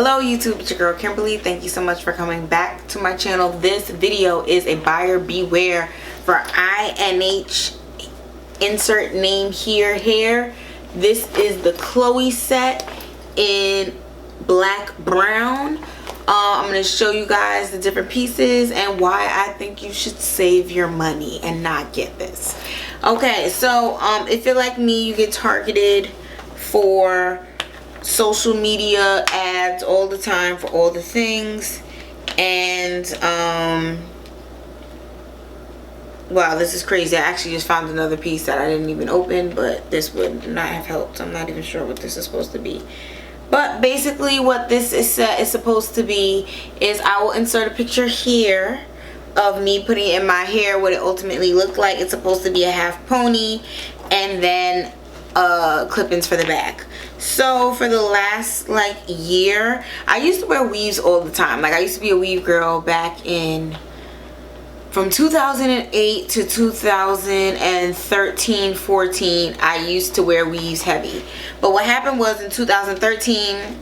Hello YouTube, it's your girl Kimberly. Thank you so much for coming back to my channel. This video is a buyer beware for INH, insert name here, hair. This is the Chloe set in black brown. I'm going to show you guys the different pieces and why I think you should save your money and not get this. Okay, so if you're like me, you get targeted for social media ads all the time for all the things, and wow, this is crazy. I actually just found another piece that I didn't even open, but this would not have helped. I'm not even sure what this is supposed to be. But basically what this is supposed to be is I will insert a picture here of me putting in my hair what it ultimately looked like. It's supposed to be a half pony and then clip-ins for the back. So for the last like year, I used to wear weaves all the time. Like I used to be a weave girl back in from 2008 to 2013-14. I used to wear weaves heavy. But what happened was in 2013,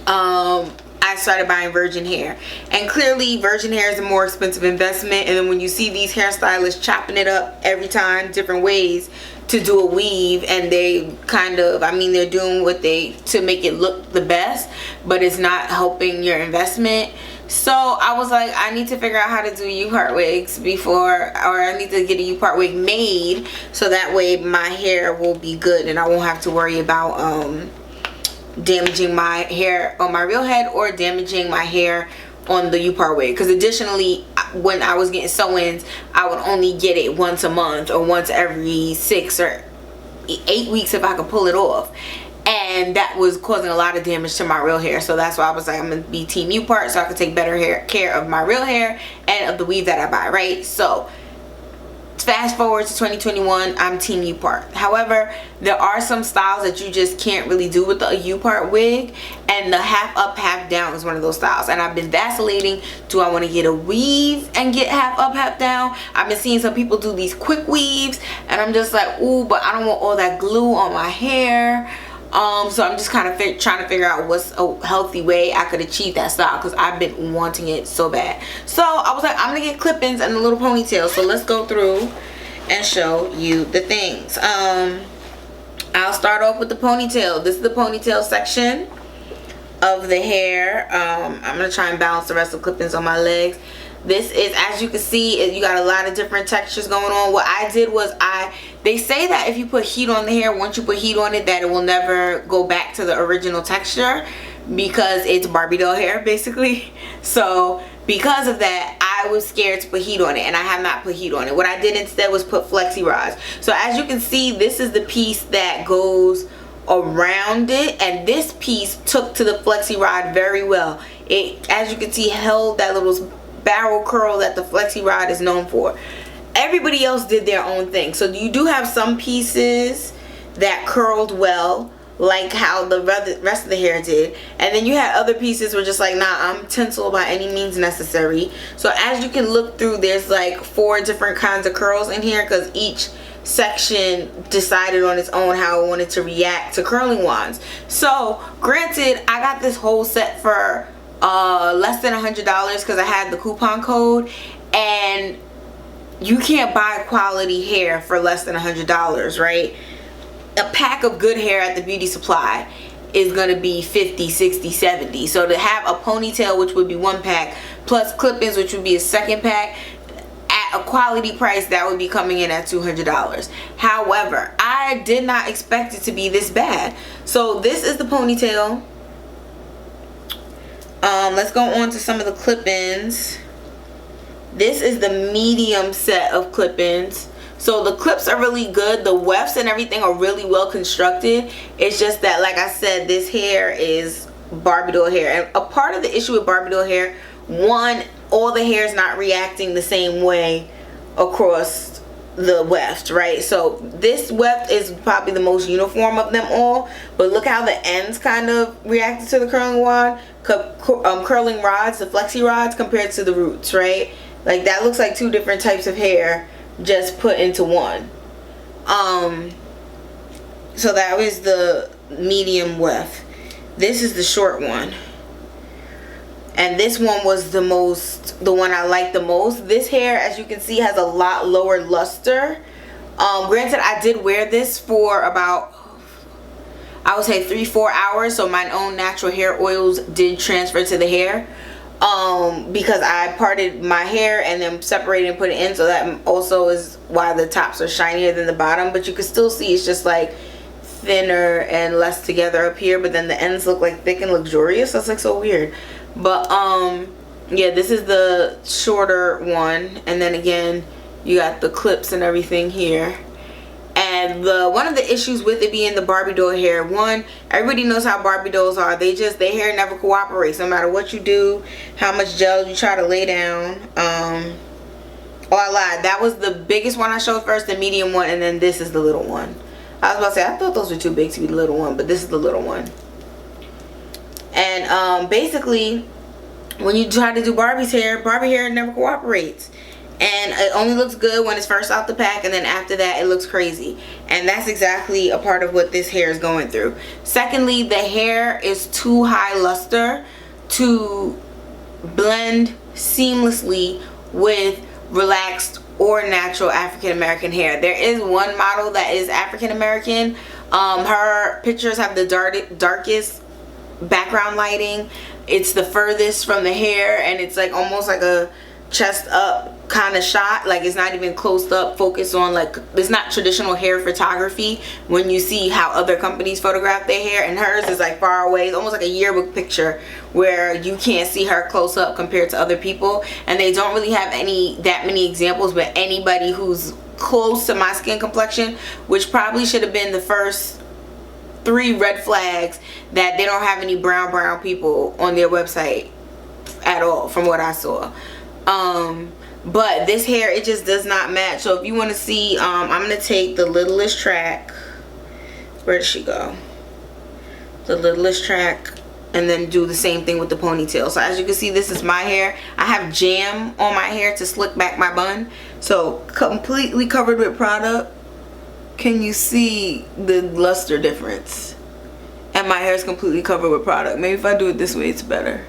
I started buying virgin hair, and clearly virgin hair is a more expensive investment. And then when you see these hairstylists chopping it up every time different ways to do a weave, and they kind of, I mean, they're doing what they to make it look the best, but it's not helping your investment. So I was like, I need to figure out how to do U-part wigs before, or I need to get a U-part wig made so that way my hair will be good and I won't have to worry about damaging my hair on my real head or damaging my hair on the U-part wig. Because additionally, when I was getting sew-ins, I would only get it once a month or once every 6 or 8 weeks if I could pull it off, and that was causing a lot of damage to my real hair. So that's why I was like, I'm gonna be team U-part so I could take better care of my real hair and of the weave that I buy, right? So fast forward to 2021, I'm team U-part. However, there are some styles that you just can't really do with the U-part wig, and the half up half down is one of those styles. And I've been vacillating, do I want to get a weave and get half up half down? I've been seeing some people do these quick weaves and I'm just like, ooh, but I don't want all that glue on my hair. So I'm just kind of trying to figure out what's a healthy way I could achieve that style, because I've been wanting it so bad. So I was like, I'm gonna get clip-ins and a little ponytail. So let's go through and show you the things. I'll start off with the ponytail. This is the ponytail section of the hair. I'm gonna try and balance the rest of the clip-ins on my legs. This is, as you can see, you got a lot of different textures going on. What I did was they say that if you put heat on the hair, once you put heat on it, that it will never go back to the original texture because it's Barbie doll hair basically. So because of that, I was scared to put heat on it, and I have not put heat on it. What I did instead was put flexi rods. So as you can see, this is the piece that goes around it, and this piece took to the flexi rod very well. It, as you can see, held that little barrel curl that the flexi rod is known for. Everybody else did their own thing. So you do have some pieces that curled well, like how the rest of the hair did, and then you had other pieces were just like, nah, I'm tinsel by any means necessary. So as you can look through, there's like 4 different kinds of curls in here, because each section decided on its own how it wanted to react to curling wands. So granted, I got this whole set for less than $100 because I had the coupon code, and you can't buy quality hair for less than $100, right? A pack of good hair at the beauty supply is gonna be 50, 60, 70. So to have a ponytail, which would be 1 pack, plus clip-ins, which would be a 2nd pack, at a quality price, that would be coming in at $200. However, I did not expect it to be this bad. So this is the ponytail. Let's go on to some of the clip-ins. This is the medium set of clip-ins. So the clips are really good. The wefts and everything are really well constructed. It's just that, like I said, this hair is Barbie doll hair. And a part of the issue with Barbie doll hair, one, all the hair is not reacting the same way across the weft, right? So this weft is probably the most uniform of them all, but look how the ends kind of reacted to the curling wand, curling rods, the flexi rods, compared to the roots, right? Like that looks like 2 different types of hair just put into one. So that was the medium weft. This is the short one. and this one was the one I liked the most. This hair, as you can see, has a lot lower luster. Granted, I did wear this for about, I would say 3-4 hours, so my own natural hair oils did transfer to the hair, because I parted my hair and then separated and put it in, so that also is why the tops are shinier than the bottom. But you can still see it's just like thinner and less together up here, but then the ends look like thick and luxurious. That's like so weird. But yeah, this is the shorter one, and then again you got the clips and everything here. And one of the issues with it being the Barbie doll hair, one, everybody knows how Barbie dolls are. Their hair never cooperates, no matter what you do, how much gel you try to lay down. Oh, I lied. That was the biggest one I showed first, the medium one, and then this is the little one. I was about to say, I thought those were too big to be the little one, but this is the little one. And basically, when you try to do Barbie hair never cooperates. And it only looks good when it's first out the pack, and then after that it looks crazy. And that's exactly a part of what this hair is going through. Secondly, the hair is too high luster to blend seamlessly with relaxed or natural African American hair. There is one model that is African American. Her pictures have the darkest background lighting. It's the furthest from the hair, and it's like almost like a chest up kind of shot. Like, it's not even close up, focused on, like, it's not traditional hair photography when you see how other companies photograph their hair, and hers is like far away. It's almost like a yearbook picture where you can't see her close up compared to other people. And they don't really have that many examples, but anybody who's close to my skin complexion, which probably should have been the first 3 red flags, that they don't have any brown people on their website at all, from what I saw. But this hair, it just does not match. So if you want to see, I'm gonna take the littlest track. Where did she go? The littlest track, and then do the same thing with the ponytail. So as you can see, this is my hair. I have jam on my hair to slick back my bun, so completely covered with product. Can you see the luster difference? And my hair is completely covered with product. Maybe if I do it this way, it's better.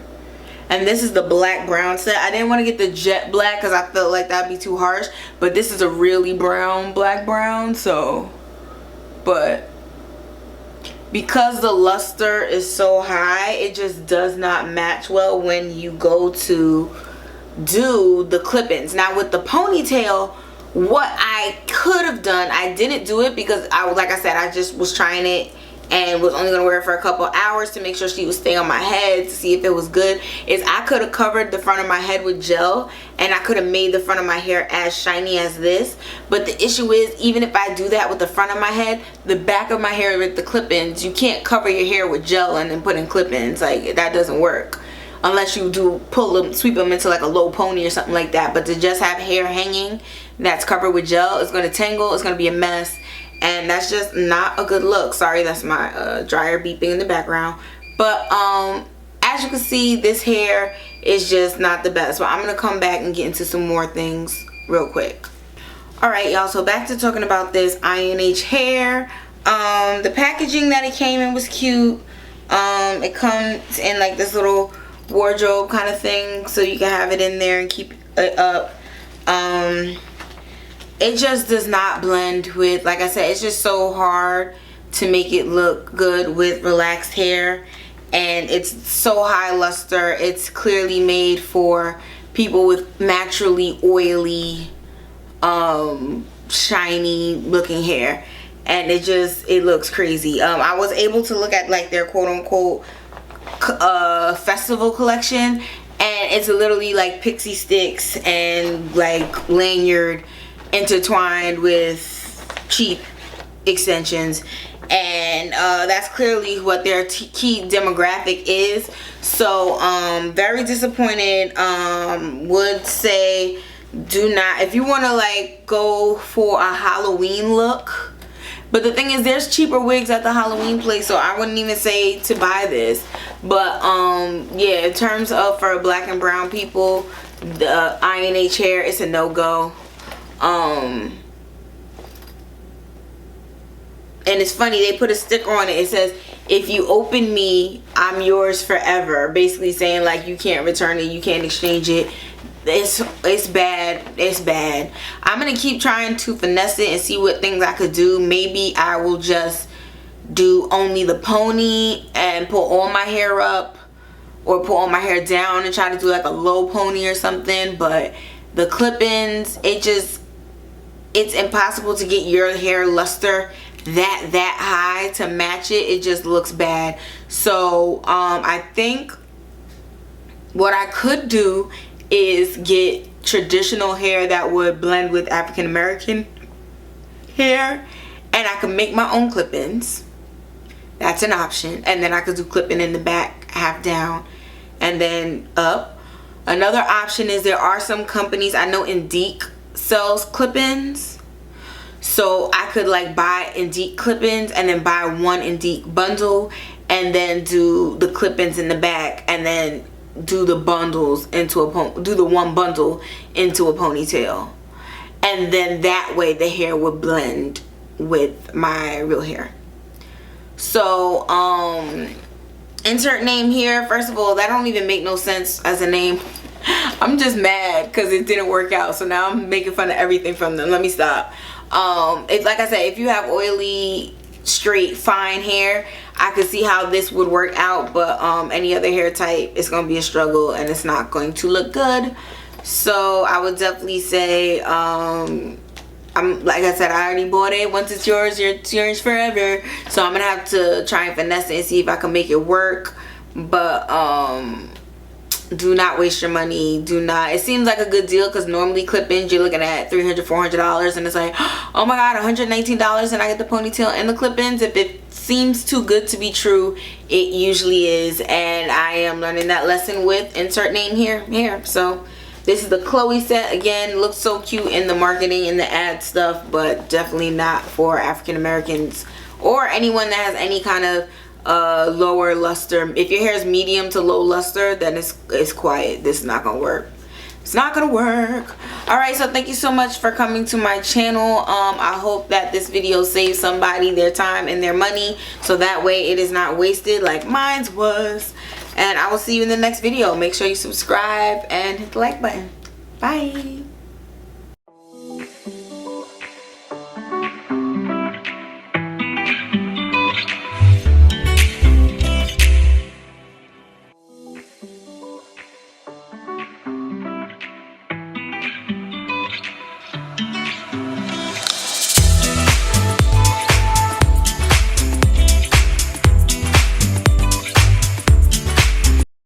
And this is the black brown set. I didn't want to get the jet black because I felt like that'd be too harsh, but this is a really black brown. So, but because the luster is so high, it just does not match well when you go to do the clip-ins. Now with the ponytail, what I could have done, I didn't do it because like I said, I just was trying it and was only gonna wear it for a couple hours to make sure she would stay on my head, to see if it was good, is I could have covered the front of my head with gel, and I could have made the front of my hair as shiny as this. But the issue is, even if I do that with the front of my head, the back of my hair with the clip-ins, you can't cover your hair with gel and then put in clip-ins. Like, that doesn't work unless you do pull them, sweep them into like a low pony or something like that. But to just have hair hanging that's covered with gel, it's going to tangle, it's going to be a mess, and that's just not a good look. Sorry, that's my dryer beeping in the background. But as you can see, this hair is just not the best. But I'm going to come back and get into some more things real quick. Alright, y'all, so back to talking about this INH hair. The packaging that it came in was cute. It comes in like this little wardrobe kind of thing, so you can have it in there and keep it up. It just does not blend with, like I said, it's just so hard to make it look good with relaxed hair, and it's so high luster. It's clearly made for people with naturally oily, shiny looking hair, and it looks crazy. I was able to look at like their quote-unquote festival collection, and it's literally like pixie sticks and like lanyard intertwined with cheap extensions, and that's clearly what their key demographic is. So very disappointed. Would say, do not, if you want to like go for a Halloween look. But the thing is, there's cheaper wigs at the Halloween place, so I wouldn't even say to buy this. But yeah, in terms of for black and brown people, the INH hair, it's a no-go. and it's funny, they put a sticker on it. It says, if you open me, I'm yours forever. Basically saying like you can't return it, you can't exchange it. It's bad. It's bad. I'm gonna keep trying to finesse it and see what things I could do. Maybe I will just do only the pony and pull all my hair up, or pull all my hair down and try to do like a low pony or something. But the clip-ins, it's impossible to get your hair luster that high to match it. It just looks bad. So I think what I could do is get traditional hair that would blend with African American hair, and I can make my own clip-ins. That's an option. And then I could do clip-in in the back, half down and then up. Another option is there are some companies, I know Indique sells clip-ins, so I could like buy Indique clip-ins and then buy one Indique bundle and then do the clip-ins in the back, and then do the bundles into do the one bundle into a ponytail, and then that way the hair would blend with my real hair. So insert name here. First of all, that don't even make no sense as a name. I'm just mad because it didn't work out, so now I'm making fun of everything from them. Let me stop. It's like I said, if you have oily, straight, fine hair, I could see how this would work out, but any other hair type, it's gonna be a struggle and it's not going to look good. So I would definitely say I'm like I said, I already bought it. Once it's yours forever. So I'm gonna have to try and finesse it and see if I can make it work. But do not waste your money. Do not. It seems like a good deal because normally clip-ins you're looking at $300, $400, and it's like, oh my god, $119 and I get the ponytail and the clip-ins. If it seems too good to be true, it usually is, and I am learning that lesson with insert name here. So this is the Chloe set. Again, looks so cute in the marketing and the ad stuff, but definitely not for African Americans or anyone that has any kind of lower luster. If your hair is medium to low luster, then it's quiet. This is not gonna work. It's not gonna work. All right, so thank you so much for coming to my channel. I hope that this video saves somebody their time and their money, so that way it is not wasted like mine's was. And I will see you in the next video. Make sure you subscribe and hit the like button. Bye.